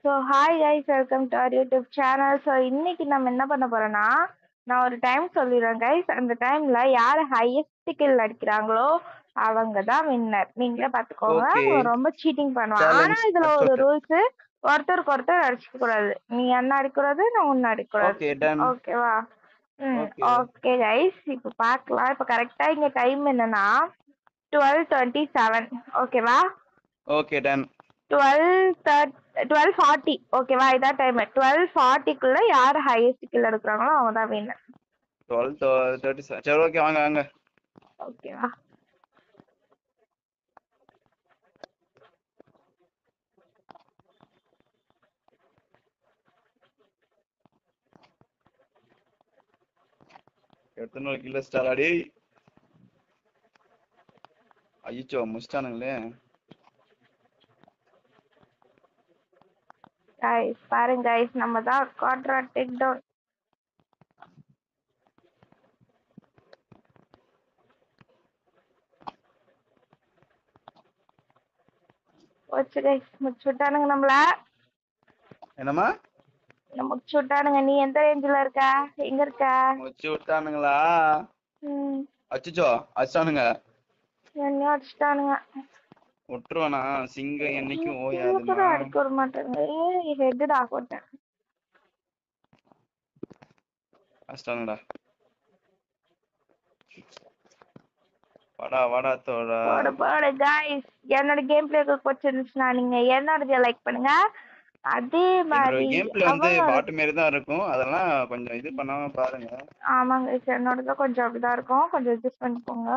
So hi guys, welcome to our YouTube channel. So இன்னைக்கு நம்ம என்ன பண்ண போறோம்னா, நான் ஒரு டைம் சொல்லிடுறேன் கைஸ். அந்த டைம்ல யார் ஹையஸ்ட் கில் அடிக்கிறாங்களோ அவங்க தான் வின்னர். நீங்களே பார்த்துக்கோங்க. ஓகே அவன் ரொம்ப சீட்டிங் பண்ணுவான். ஆனா சேலஞ்ச் இதுல ஒரு அக்செப்டட். ரூல்ஸ், ஒருத்தருக்கு ஒருத்தர் அடிச்சுக்க கூடாது. நீ என்ன அடிக்கூடாது, நான் உன்னை அடிக்கூடாது. Okay done. ஓகேவா? ஓகே ஓகே கைஸ், இப்போ பார்க்கலாம். இப்போ கரெக்டா இங்க டைம் என்னன்னா 12:27. ஓகேவா? Okay done. 12:40. ஓகேவா? இதான் டைம். 12:40க்குள்ள யார் ஹையஸ்ட் கில் எடுக்கிறாங்களோ அவங்க தான் வின்னர். 12:30. சரி ஓகே, வாங்க வாங்க. ஓகேவா? எத்தனை கிலோ ஸ்டார் அடி. ஐயோ முடிச்சிட்டானுங்களே. கைஸ் பாருங்க கைஸ், நம்ம தான் காட்ரா டேக் டவுன். போச்சு கைஸ், முடிச்சு விட்டானுங்க நம்மள. என்னம்மா முடிச்சு விட்டானுங்க. நீ எந்த ரேஞ்சில இருக்க, எங்க இருக்க? முடிச்சு விட்டானுங்களா? அச்சுச்சோ அடிச்சானுங்க. என்னையும் அடிச்சுட்டானுங்க. விட்டுருவானா? சிங்கம் என்னைக்கும் ஓயாதுமா. அடிக்க விட மாட்டேங்க. ஹெட்டுடா போட்டேன். அடிச்சிட்டானுங்கடா. வாடா வாடா தோடா. போடு கைஸ். என்னோட கேம் பிளே பிடிச்சிருந்துச்சுன்னா நீங்க என்னோட லைக் பண்ணுங்க. அதே மாதிரி கேம் பிளே வந்து பாட்டு மாதிரி தான் இருக்கும். அதெல்லாம் கொஞ்சம் இது பண்ணாம பாருங்க. ஆமாங்க, என்னோடதான் கொஞ்சம் அப்படிதான் இருக்கும். கொஞ்சம் அட்ஜஸ்ட் பண்ணிக்கோங்க.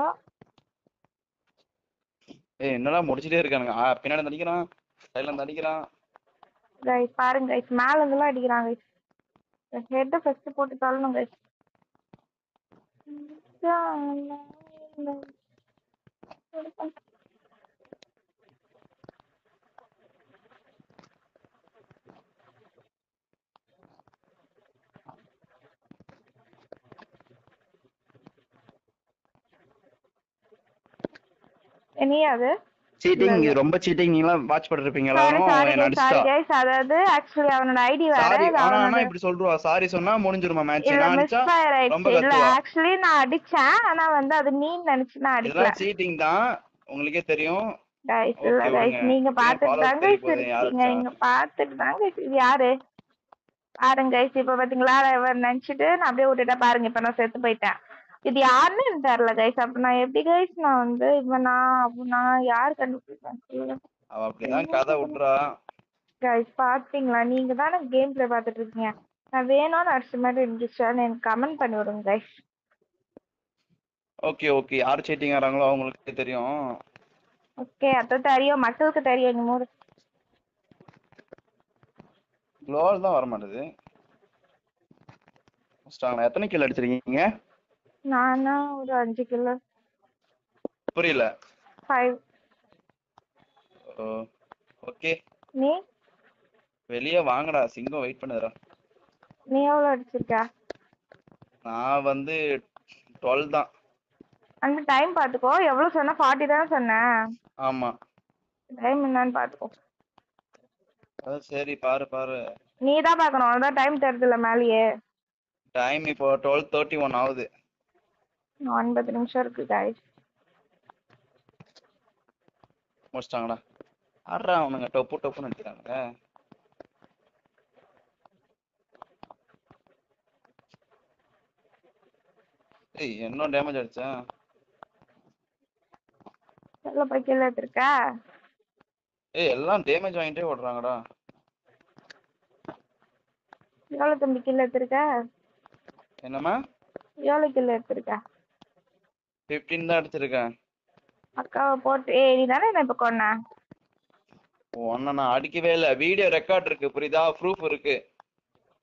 ஏய் என்னடா முடிச்சிட்டே இருக்கானுங்க. பின்னாடி இருந்து அடிக்கிறான், சைடுல இருந்து அடிக்கிறான். கைஸ் பாருங்க கைஸ், மேல இருந்தெல்லாம் அடிக்கிறாங்க கைஸ். ஹெட் ஃபர்ஸ்ட் போட்டு தள்ளணும் கைஸ். என்னையாது சீட்டிங், இது ரொம்ப சீட்டிங். நீங்க வாட்ச் பண்ணிருப்பீங்க எல்லாரும். என்ன அடிச்சா அதாவது ஆக்சுவலி அவனோட ஐடி வேற. சாரி ஆனா இப்படி சொல்றா. சாரி சொன்னா முடிஞ்சிருமா மேட்ச்? இல்ல, நான் மிஸ் அடிச்சா ஃபயர் ரொம்ப ஆயிடுச்சு. இல்ல கத்துவா. ஆக்சுவலி நான் அடிச்சேன், ஆனா வந்து அது நீ நினைச்சு நான் அடிக்கல. இதெல்லாம் சீட்டிங் தான், உங்களுக்கே தெரியும். கைஸ் இல்ல கைஸ், நீங்க பாத்துட்டு தாங்க இருக்கீங்க. நீங்க பாத்துட்டு தாங்க. இது யாரு பாருங்க கைஸ். இப்ப பாத்தீங்களா, இவர் நினைச்சிட்டு நான் அப்படியே விட்டுட்டேன். பாருங்க, இப்ப நான் செத்து போயிட்டேன். இது யாருன்னு எனக்கு தெரியல கைஸ். அப்ப நான் எப்படி கைஸ் நான் வந்து இவனா அப்படின்னா யாரு கண்டுபிடிப்பேன்? அவ அப்படிதான் கதை விட்டுறா. கைஸ் பாத்தீங்களா, நீங்க தானே கேம் பிளே பாத்துட்டு இருக்கீங்க. நான் வேணும்னு அடிச்ச மாதிரி இருந்துச்சான்னு எனக்கு கமெண்ட் பண்ணி விடுங்க கைஸ். ஓகே ஓகே, யார் சீட்டிங் ஆறாங்களோ அவங்களுக்கு தெரியும். ஓகே, அது தெரியும், மக்களுக்கு தெரியும். நீ மூடு. குளோவல் தான் வர மாட்டேது. எத்தனை கில் அடிச்சிருக்கீங்க? நானா ஒரு 5 கிலோ. புரியல. 5. ஓகே, நீ வெளியே வாங்கடா, சிங்கம் வெயிட் பண்ணுறா. நீ எவ்வளவு அடிச்சிருக்க? நான் வந்து 12 தான். அந்த டைம் பாத்துக்கோ. எவ்வளவு சொன்ன? 40 தானே சொன்னேன். ஆமா, டைம் என்னன்னு பாத்துக்கோ. சரி பாரு பாரு. நீ தான் பாக்கணும். அதான் டைம் தெரியுதுல மேலேயே. டைம் இப்போ 12:31 ஆகுது. 9 நிமிஷம் இருக்கு கைஸ். முடிச்சிட்டாங்கடா. ஆடுறா அவனுங்க டொப்பு டொப்புன்னு அடிக்கிறாங்க. ஏய் என்ன டேமேஜ் அடிச்சேன்? எவ்வளவு போய் கீழே எடுத்திருக்க? ஏய் எல்லாம் டேமேஜ் வாங்கிட்டே ஓடுறாங்கடா. எவ்வளவு தம்பி கீழே எடுத்திருக்க? என்னம்மா? எவ்வளவு கீழே எடுத்திருக்க? 15 தான் அடிச்சிருக்கேன். அக்காவை போட்டு நீ தானே என்ன இப்ப கொன்ன? ஒன்ன நான் அடிக்கவே இல்லை. வீடியோ ரெக்கார்ட் இருக்கு, புரியுதா? ப்ரூஃப் இருக்கு.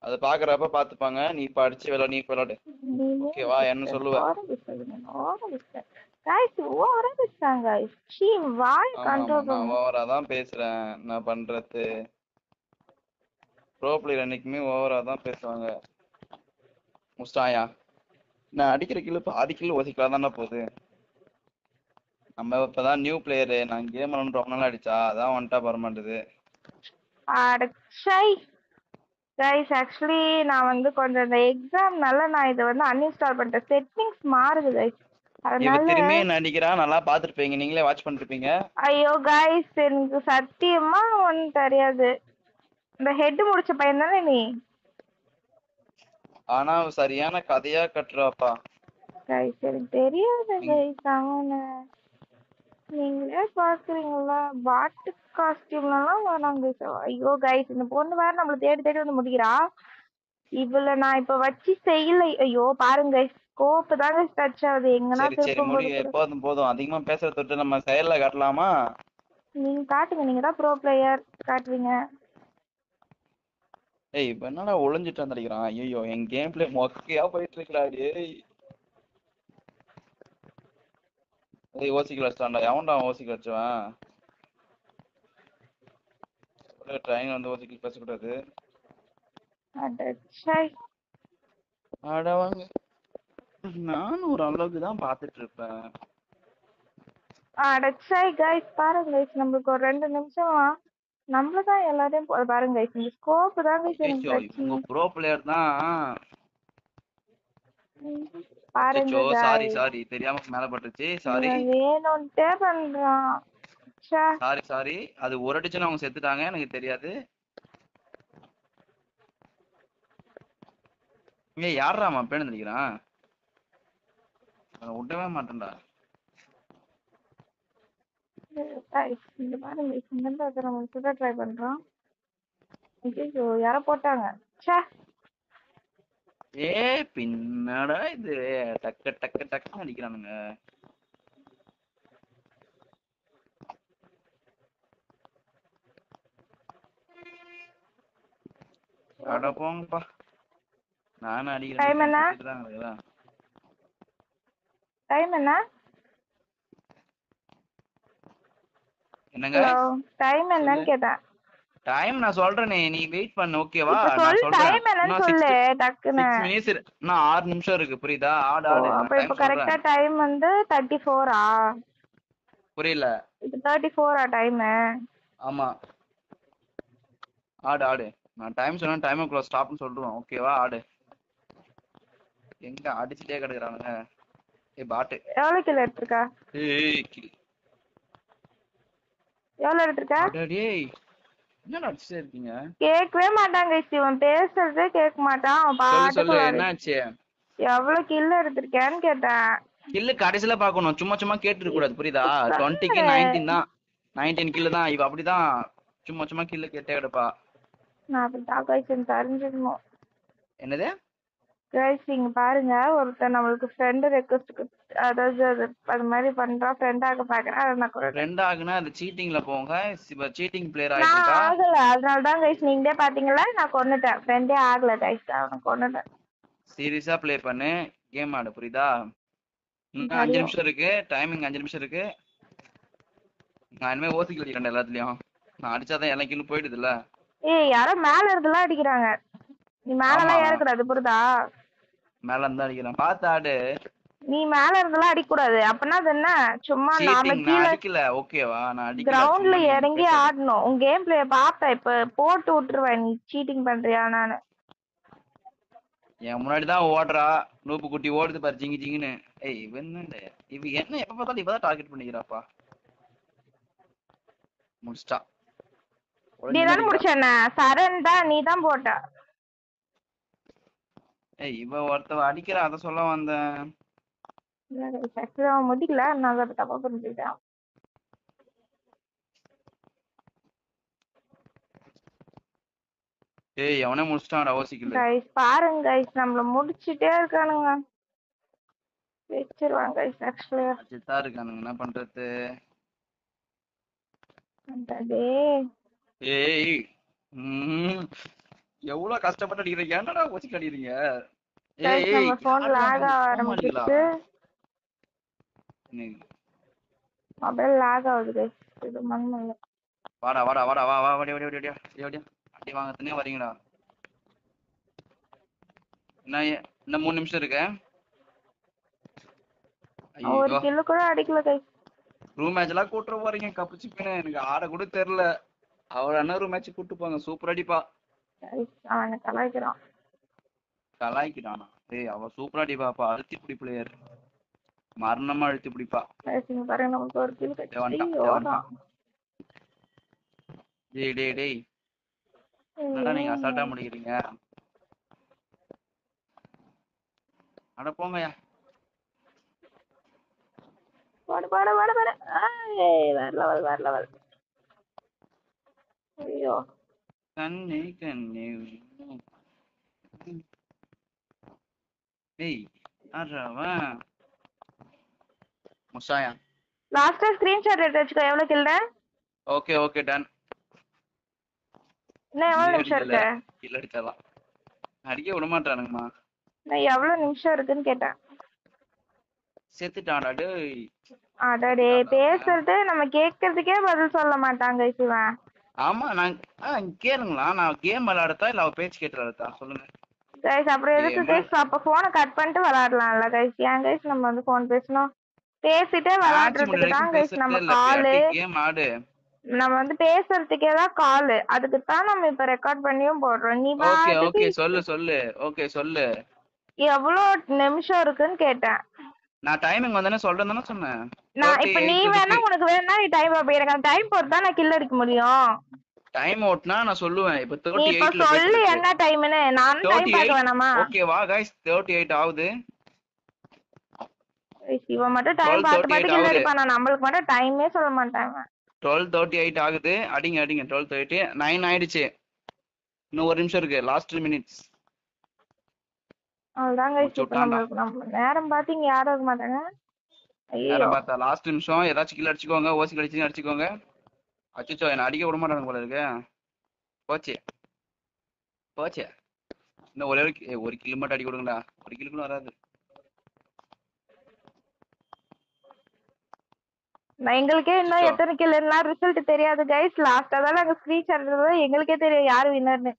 அது பாக்குறப்ப பாத்துப்பாங்க. நீ இப்ப அடிச்சு விளையாடு, நீ விளையாடு. ஓகேவா? என்ன சொல்லுவ? நான் ஓவரா தான் பேசுறேன். நான் பண்றது ப்ரோ பிளேயர் என்னைக்குமே ஓவரா தான் பேசுவாங்க. முஸ்டாயா நான் அடிக்கிற கிலோ பாதி கிலோ ஒசிக்கலாம் தானே போகுது. நம்ம இப்பதான் நியூ பிளேயரு. நான் கேம் விளாண்டு ரொம்ப நாள் அடிச்சா அதான் ஒன்ட்டா வர மாட்டேது. அடச்சை கைஸ் ஆக்சுவலி நான் வந்து கொஞ்சம் இந்த எக்ஸாம்னால நான் இதை வந்து அன்இன்ஸ்டால் பண்ணிட்டேன். செட்டிங்ஸ் மாறுது கைஸ், இப்ப அதனால. திரும்பி நடிக்கிறான், நல்லா பாத்துருப்பீங்க, நீங்களே வாட்ச் பண்ணிருப்பீங்க. ஐயோ கைஸ் எனக்கு சத்தியமா ஒன்னும் தெரியாது. இந்த ஹெட் முடிச்ச பையன் தானே நீ? ஆனா சரியான கதையா கட்டுறாப்பா. கைஸ் எனக்கு தெரியாது கைஸ். அவன நீங்களே பாக்குறீங்களா? பாட்டு காஸ்டியூம்லாம் வராங்க. ஐயோ கைஸ் இந்த பொண்ணு வேற நம்மள தேடி தேடி வந்து முடிக்கிறா. இவள நான் இப்ப வச்சு செய்யல. ஐயோ பாருங்க ஸ்கோப் தாங்க டச் ஆகுது. எங்கன்னா சரி திருப்பும் போது கூட. போதும் போதும், அதிகமா பேசுறத தொட்டு நம்ம செயல்ல காட்டலாமா? நீங்க காட்டுங்க, நீங்க தான் ப்ரோ பிளேயர், காட்டுவீங்க. ஏய் இப்ப என்னடா ஒளிஞ்சிட்டு வந்துருக்கான்? ஐயோ என் கேம் பிளே மொக்கையா போயிட்டு இருக்கா. ஏய் ஓசிக்கு வச்சிட்டான்டா. எவன்டா ஓசிக்கு வச்சவன்? ட்ரெயின் வந்து ஓசிக்கு பேசக்கூடாது. அடவாங்க, நானும் ஒரு அளவுக்கு தான் பாத்துட்டு இருப்பேன். அடச்சாய் கைஸ் பாருங்க கைஸ், நம்மளுக்கு ஒரு 2 நிமிஷம் நம்மளதான் எல்லாரையும் பாருங்க கைஸ். இந்த ஸ்கோப் தான் கைஸ் எனக்கு பிரச்சனை. உங்க ப்ரோ பிளேயர் தான். பாருங்க சாரி guys. சாரி, தெரியாம மேல பட்டுச்சு, சாரி. வேணும்ட்டே பண்றான். சாரி சாரி, அது ஒரு அடிச்சுன்னு அவங்க செத்துட்டாங்க, எனக்கு தெரியாது. இங்க யாராமா பேணு நினைக்கிறான்? விடவே மாட்டேன்டா. இந்த பாருங்க இந்த நம்ம சுட ட்ரை பண்றோம். ஐயோ யாரோ போட்டாங்க. ஏ பின்னடா இது டக்கு டக்கு டக்கு அடிக்கிறானுங்க. அட போங்கப்பா, நானும் அடிக்கிறேன். டைம் என்ன? என்னங்க டைம் என்னன்னு கேட்டேன். டைம் நான் சொல்றேனே, நீ வெயிட் பண்ணு ஓகேவா? நான் சொல்றேன் டைம் என்னன்னு சொல்லு டக்குன்னு. 6 மினிட்ஸ் இன்னும் 6 நிமிஷம் இருக்கு, புரியுதா? ஆடு ஆடு. அப்ப இப்ப கரெக்ட்டா டைம் வந்து 34 புரியல. இது 34 டைம்? ஆமா. ஆடு ஆடு. நான் டைம் சொன்னா டைமுக்குள்ள ஸ்டாப்னு சொல்றேன் ஓகேவா? ஆடு. எங்க அடிச்சிட்டே கிடக்குறானுங்க. ஏய் பாட்டு எவ்வளவு கிலோ எடுத்துருக்கா? எவ்வளவு எடுத்துருக்கா? டேய் என்னடா அடிச்சிட்டே இருக்கீங்க? கேட்கவே மாட்டாங்க. இவன் பேசுறதே கேட்க மாட்டான். அவன் பாட்டு சொல்லு என்னாச்சு? எவ்வளவு கிலோ எடுத்திருக்கேன்னு கேட்டேன். கில்லு கடைசில பாக்கணும், சும்மா சும்மா கேட்டுக்க கூடாது, புரியுதா? 20க்கு 19 தான், 19 கில்லு தான். இவ அப்படிதான் சும்மா சும்மா கில்லு கேட்டே கிடப்பா. நான் அப்படிதான் கைஸ் தெரிஞ்சிடணும். என்னது கைஸ் இங்க பாருங்க, ஒருத்தர் நம்மளுக்கு ஃப்ரெண்ட் ரெக்வெஸ்ட், அதாவது அது மாதிரி பண்றான், ஃப்ரெண்ட் ஆக பாக்குறேன். ஃப்ரெண்ட் ஆகுனா அது சீட்டிங்ல போங்க. இவ சீட்டிங் பிளேயர் நான் ஆயிட்டா. ஆகல, அதனால தான் கைஸ் நீங்களே பாத்தீங்களா நான் கொன்னுட்டேன். ஃப்ரெண்டே ஆகல கைஸ், அவனை கொன்னுட்டேன். சீரியஸா ப்ளே பண்ணு, கேம் ஆடு, புரியுதா? இன்னும் 5 நிமிஷம் இருக்கு, டைமிங் 5 நிமிஷம் இருக்கு. நான் இனிமே ஓசிக்கல அடிக்கிறேன் எல்லாத்துலயும். நான் அடிச்சாதான் எல்லாம் கில்லு போயிடுது இல்ல. ஏய் யாரோ மேல இருந்தெல்லாம் அடிக்கிறாங்க, நீ மேல எல்லாம் ஏறக்கூடாது புரியுதா? மேல இருந்தா அடிக்கிறேன், பாத்து ஆடு. நீ மேல இருந்தெல்லாம் அடிக்க கூடாது. அப்பனா அது என்ன, சும்மா நாம கீழ அடிக்கல ஓகேவா? நான் அடிக்கல, கிரவுண்ட்ல இறங்கி ஆடணும். உன் கேம் பிளே பாப்பேன், இப்ப போட்டு விட்டுருவேன் நீ சீட்டிங் பண்றியா. நானு என் முன்னாடிதான் ஓடுறா நூப்பு குட்டி, ஓடுது பாரு ஜிங்கி ஜிங்கின்னு. ஏய் இவ என்ன எப்ப பார்த்தாலும் இவதான் டார்கெட் பண்ணிக்கிறாப்பா. முடிச்சிட்டா. நீ தானே முடிச்சேன்ன சரண் தான், நீ தான் போட்ட. ஏய் இவ ஒருத்தவ அடிக்கிறா, அத சொல்ல வந்தேன். முடிக்கல, நான் அதை தப்பா புரிஞ்சுக்கிட்டேன். ஏய் அவனே முடிச்சிட்டான்டா ஓசிக்கல. கைஸ் பாருங்க கைஸ், நம்மள முடிச்சிட்டே இருக்கானுங்க. வெச்சிருவாங்க கைஸ். ஆக்சுவலி அஜித்தா இருக்கானுங்க, என்ன பண்றது? ஏய் எவ்வளவு கஷ்டப்பட்டு அடிக்கிறீங்க, என்னடா ஓசிக்கு அடிக்கிறீங்க? ஏய் நம்ம போன் லாக் ஆக ஆரம்பிச்சிருச்சு, மொபைல் லாக் ஆகுது கைஸ். இது மண்ணல்ல. வாடா வாடா வாடா வா வா வாடி வாடி வாடி வாடி அடி வாங்கத்தனே வரீங்கடா. இன்னும் 3 நிமிஷம் இருக்கு. ஒரு கில்லு கூட அடிக்கல கைஸ். ரூம் மேட்ச் எல்லாம் கூட்டுற போறீங்க, கப்பு சிக்கன எனக்கு ஆட கூட தெரியல. அவர் இன்னொரு மேட்ச் கூட்டு போங்க, சூப்பர் அடிப்பா. அவனை கலாய்க்கிறான். கலாய்க்கிறானா? டேய் அவ சூப்பர் அடிப்பாப்பா, அழுத்தி பிடி பிளேயர், மரணமா அழுத்தி பிடிப்பா. பாருங்க நமக்கு ஒரு கில் கட்டி ஓடுறான். டேய் டேய் டேய், என்னடா நீங்க அசால்ட்டா முடிக்கிறீங்க? அட போங்கயா. போடு போடு போடு போடு. வேற லெவல் வேற லெவல். ஐயோ கண்ணே கண்ணே. டேய் ஆறவா முசாயா. லாஸ்டா ஸ்கிரீன்ஷாட் எடுத்து வச்சுக்கோ. எவ்வளவு கில்ல? Okay okay done. இன்னும் எவ்வளவு நிமிஷம் இருக்கு? கில் அடிச்சலாம். அடிக்க விட மாட்டானுங்கம்மா. நான் எவ்வளவு நிமிஷம் இருக்குன்னு கேட்டேன். செத்துட்டான்டா டேய். அடடே பேசுறது நம்ம கேக்குறதுக்கே பதில் சொல்ல மாட்டாங்க இவன். ஆமா நான் கேளுங்களா, நான் கேம் விளையாடத்தா இல்ல அவ பேச்சு கேட்டு விளையாடத்தா சொல்லுங்க கைஸ். அப்புறம் எதுக்கு கைஸ் அப்ப போனை கட் பண்ணிட்டு விளையாடலாம்ல கைஸ்? ஏன் கைஸ் நம்ம வந்து போன் பேசணும்? பேசிட்டே விளையாடுறதுக்கு தான் கைஸ் நம்ம காலு. கேம் ஆடு. நம்ம வந்து பேசுறதுக்கே தான் காலு, அதுக்கு தான் நம்ம இப்ப ரெக்கார்ட் பண்ணியும் போடுறோம். நீ ஓகே ஓகே சொல்லு சொல்லு. ஓகே சொல்லு. எவ்வளவு நிமிஷம் இருக்குன்னு கேட்டேன். நான் டைமிங் வந்தனே சொல்றேன்னு சொன்னேன். நான் இப்ப நீ வேணா உனக்கு வேணா நீ டைம் பாப்ப. எனக்கு அந்த டைம் போட்டு தான் நான் கில் அடிக்க முடியும். டைம் அவுட்னா நான் சொல்லுவேன். இப்ப 38 இப்ப சொல்லு என்ன டைம்னு. நான் டைம் பார்க்க வேணாமா? ஓகே வா गाइस 38 ஆகுது. இவன் மட்டும் டைம் பார்த்து கில் அடிப்பானா? நம்மளுக்கு மட்டும் டைமே சொல்ல மாட்டாங்க. 12:38 ஆகுது. அடிங்க அடிங்க. 12:38 9 ஆயிடுச்சு. இன்னும் ஒரு நிமிஷம் இருக்கு. Last 3 minutes. அவ்வளவுதான் गाइस. இப்ப நம்ம நேரம் பாத்தீங்க யாரும் இருக்க மாட்டாங்க. நேரம் பார்த்தா லாஸ்ட் நிமிஷம். ஏதாச்சும் கில் அடிச்சுக்கோங்க. ஓசி அடிச்சு அடிச்சுக்கோங்க. அச்சோ என்ன அடிக்க விட மாட்டாங்க போல இருக்கு. போச்சு போச்சு. இன்னும் ஒரே ஒரு கில் மட்டும் அடிக்க விடுங்கடா. ஒரு கில் கூட வராது. எங்களுக்கே இன்னும் எத்தனை கில்லுன்னா ரிசல்ட் தெரியாது கைஸ். லாஸ்டா தான் நாங்க ஸ்கிரீன்ஷாட் எடுத்தோம். எங்களுக்கே தெரியும் யாரு வின்னர்னு.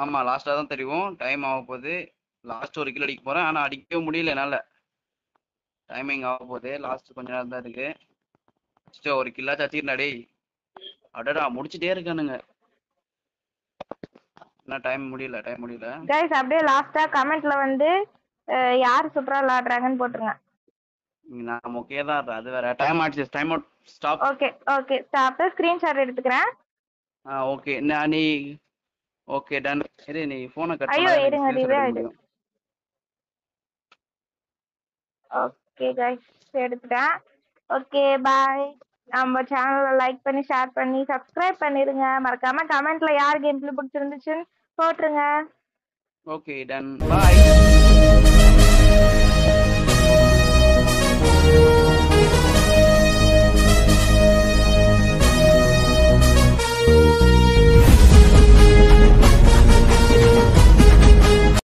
ஆமா லாஸ்டா தான் தெரியும். டைம் ஆக போகுது. லாஸ்ட் ஒரு கில் அடிக்க போறேன். ஆனா அடிக்கவே முடியல என்னால. டைமிங் ஆக போகுது. லாஸ்ட் கொஞ்ச நேரம் தான் இருக்கு. ஒரு கில்லாச்சும் அடிச்சிருந்தா டேய். அடடா முடிச்சிட்டே இருக்கானுங்க. நான் டைம் முடியல गाइस. அப்படியே லாஸ்டா கமெண்ட்ல வந்து யார் சூப்பரா விளையாடுறாங்கன்னு போட்டுருங்க. நான் ஓகே தான். அது வேற. டைம் ஆச்சு. Time out. Stop. Okay okay stop. Screenshot எடுத்துக்கறேன். ஓகே நீ ஓகே டன். இரு நீ போனை கட் பண்ணு. ஐயோ இருங்க ரிவே. ஓகே गाइस எடுத்துட்டேன். Okay bye. நம்ம சேனலை லைக் பண்ணி ஷேர் பண்ணி சப்ஸ்கிரைப் பண்ணிருங்க. மறக்காம கமெண்ட்ல யார் கேம் பிடிச்சிருந்துச்சுன்னு போட்டுருங்க. Okay done. பை.